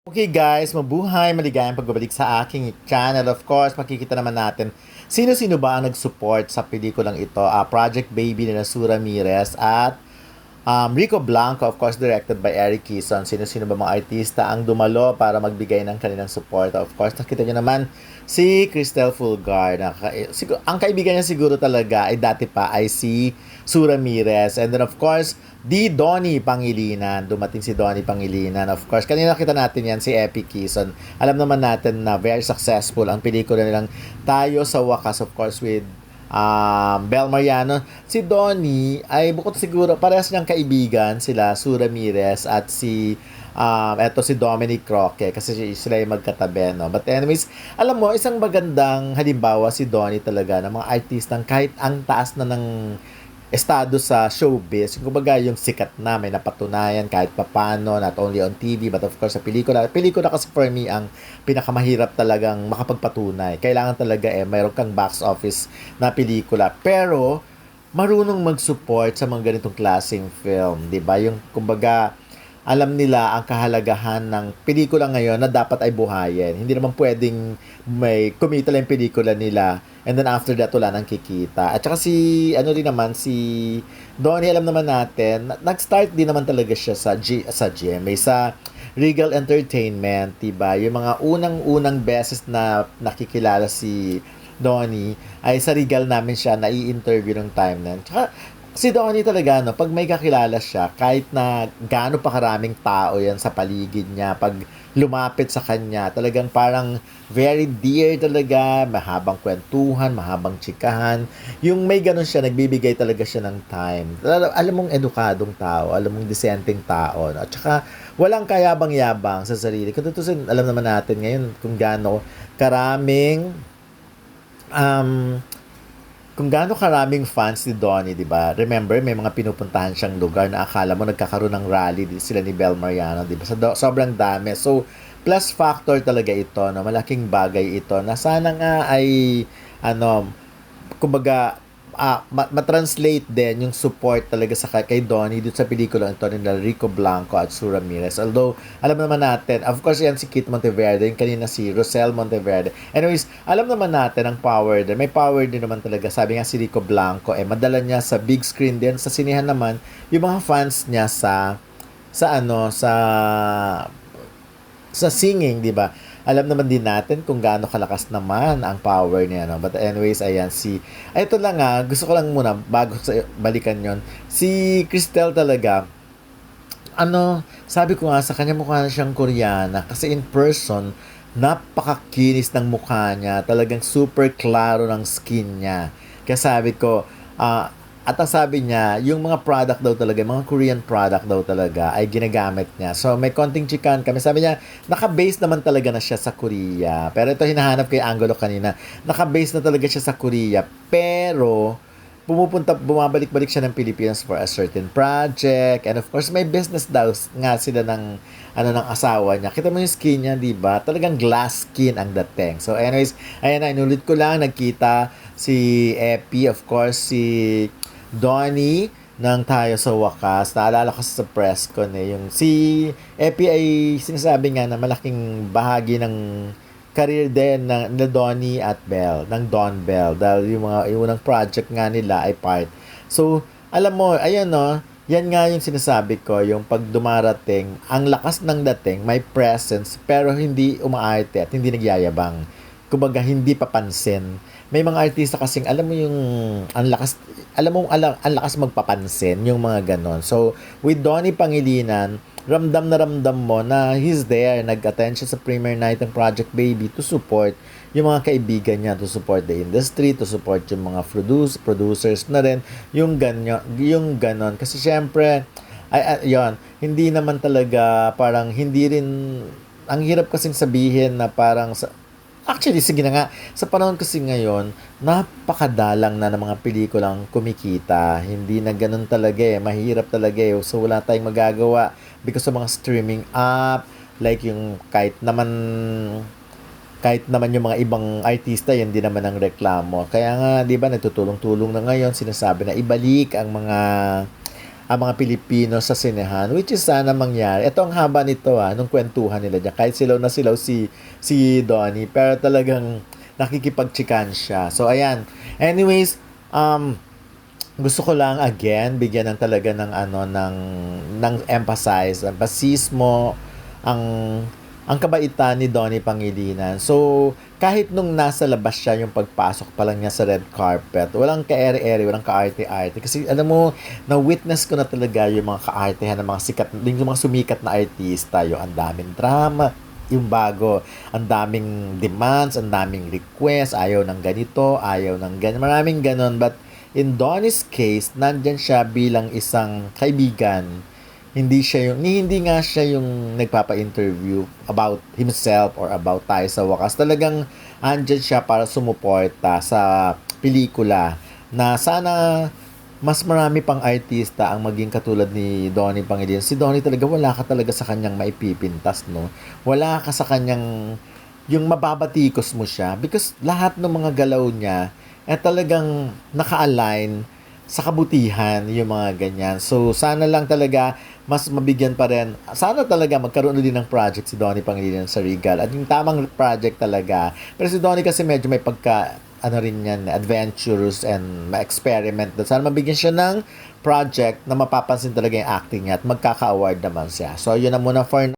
Okay guys, mabuhay, maligayang pagbabalik sa aking channel. Of course, makikita naman natin sino-sino ba ang nag-support sa pelikulang ito. Project Baby ni Sue Ramirez at Rico Blanco, of course, directed by Eric Kison. Sino-sino ba mga artista ang dumalo para magbigay ng kanilang support? Of course, nakita nyo naman si Cristel Fulgar. Ang kaibigan niya siguro talaga ay dati pa ay si Sue Ramirez. And then, of course, di Donnie Pangilinan. Dumating si Donnie Pangilinan. Of course, kanina nakita natin yan si Epi Kison. Alam naman natin na very successful ang pelikula nilang Tayo sa Wakas, of course, with Bel Mariano. Si Donnie ay bukod siguro parehas niyang kaibigan sila Sue Ramirez at eto si Dominic Roque kasi sila yung magkatabi, no? But anyways, alam mo, isang magandang halimbawa si Donnie talaga ng mga artistang kahit ang taas na ng estado sa showbiz, kumbaga yung sikat na, may napatunayan kahit papano, not only on TV, but of course sa pelikula. Pelikula kasi for me, ang pinakamahirap talagang makapagpatunay. Kailangan talaga mayroon kang box office na pelikula. Pero, marunong mag-support sa mga ganitong klaseng film, di ba? Yung, kumbaga, alam nila ang kahalagahan ng pelikula ngayon na dapat ay buhayin. Hindi naman pwedeng may kumita lang yung pelikula nila and then after that wala nang kikita. At saka rin naman, si Donnie, alam naman natin, nag-start din naman talaga siya sa GMA, sa Regal Entertainment, diba? Yung mga unang-unang beses na nakikilala si Donnie ay sa Regal namin siya nai-interview ng time na. Tsaka, si Donnie talaga, no, pag may kakilala siya, kahit na gaano pa karaming tao yan sa paligid niya, pag lumapit sa kanya, talagang parang very dear talaga, mahabang kwentuhan, mahabang tsikahan. Yung may ganun siya, nagbibigay talaga siya ng time. Alam mong edukadong tao, alam mong disenteng tao. No? At saka, walang kayabang-yabang sa sarili. Kung tutusin, alam naman natin ngayon kung gaano karaming um, kung gaano karaming fans ni Donnie, di ba? Remember, may mga pinupuntahan siyang lugar na akala mo nagkakaroon ng rally sila ni Bel Mariano, di ba? Sobrang dami. So, plus factor talaga ito, no? Malaking bagay ito na sana nga ay, ano, kumbaga, matranslate din yung support talaga sa kay Donnie dito sa pelikula ito ni Rico Blanco at Sue Ramirez. Although, alam naman natin, of course yan si Kit Monteverde, yung kanina si Rosel Monteverde. Anyways, alam naman natin ang power din. May power din naman talaga. Sabi nga si Rico Blanco, madala niya sa big screen din. Sa sinihan naman, yung mga fans niya sa singing, di ba? Alam naman din natin kung gaano kalakas naman ang power niya, no? But anyways, ayan, ito lang gusto ko lang muna, bago sa balikan yon, si Cristel talaga, sabi ko nga sa kanya, mukha na siyang Koreana, kasi in person, napakakinis ng mukha niya, talagang super klaro ng skin niya. Kaya sabi ko, at ang sabi niya, yung mga product daw talaga, mga Korean product daw talaga, ay ginagamit niya. So, may konting chikan kami. Sabi niya, naka-base naman talaga na siya sa Korea. Pero ito, hinahanap ko yung angulo kanina. Naka-base na talaga siya sa Korea. Pero, bumabalik-balik siya ng Pilipinas for a certain project. And of course, may business daw nga sila ng asawa niya. Kita mo yung skin niya, di ba? Talagang glass skin ang dating. So, anyways, ayan na, inulit ko lang, nagkita si Epi, of course, si Donnie ng Tayo sa Wakas. Naalala ko sa press ko yung si Epi ay sinasabi nga na malaking bahagi ng career din ng Donnie at Bell, ng Don Bell, dahil yung unang project nga nila ay part. So, alam mo, ayan no, yan nga yung sinasabi ko, yung pag dumarating, ang lakas ng dating, may presence, pero hindi umaarte at hindi nagyayabang. Kumbaga, hindi papansin. May mga artista kasing, alam mo yung, ang lakas magpapansin, yung mga ganon. So, with Donnie Pangilinan, ramdam na ramdam mo na he's there, nag-attend siya sa premiere night ng Project Baby to support yung mga kaibigan niya, to support the industry, to support yung mga producers na rin, yung ganon. Kasi syempre, yon, hindi naman talaga, parang hindi rin, ang hirap kasing sabihin na parang, actually, sige na nga, sa panahon kasi ngayon, napakadalang na ng mga pelikulang kumikita. Hindi na ganun talaga mahirap talaga So, wala tayong magagawa because sa mga streaming app, like yung kahit naman yung mga ibang artista, yan din naman ang reklamo. Kaya nga, di ba, nagtutulong-tulong na ngayon, sinasabi na ibalik ang mga Pilipino sa sinehan, which is sana mangyari. Ito ang haba nito nung kwentuhan nila dyan. Kahit silaw na silaw si Donnie, pero talagang nakikipagchikan siya. So, ayan. Anyways, gusto ko lang again bigyan ng talaga ng ng emphasis mo ang kabaitan ni Donnie Pangilinan. So, kahit nung nasa labas siya yung pagpasok pa lang niya sa red carpet, walang ka-ere-ere, walang ka-arte-arte. Kasi alam mo, na-witness ko na talaga yung mga ka-artehan ng mga sikat, yung mga sumikat na artista, yung ang daming drama, yung bago, ang daming demands, ang daming requests, ayaw ng ganito, ayaw ng ganyan, maraming ganon. But in Donnie's case, nandyan siya bilang isang kaibigan. Hindi nga siya yung nagpapa-interview about himself or about tayo sa wakas. Talagang andyan siya para sumuporta sa pelikula na sana mas marami pang artista ang maging katulad ni Donnie Pangilinan. Si Donnie talaga, wala ka talaga sa kanyang maipipintas, no? Wala ka sa kanyang, yung mababatikos mo siya because lahat ng mga galaw niya talagang naka-align sa kabutihan, yung mga ganyan. So, sana lang talaga mas mabigyan pa rin. Sana talaga magkaroon din ng project si Donnie Pangilinan sa Regal. At yung tamang project talaga. Pero si Donnie kasi medyo may rin yan, adventurous and ma-experiment. Sana mabigyan siya ng project na mapapansin talaga yung acting niya at magkaka-award naman siya. So, yun na muna for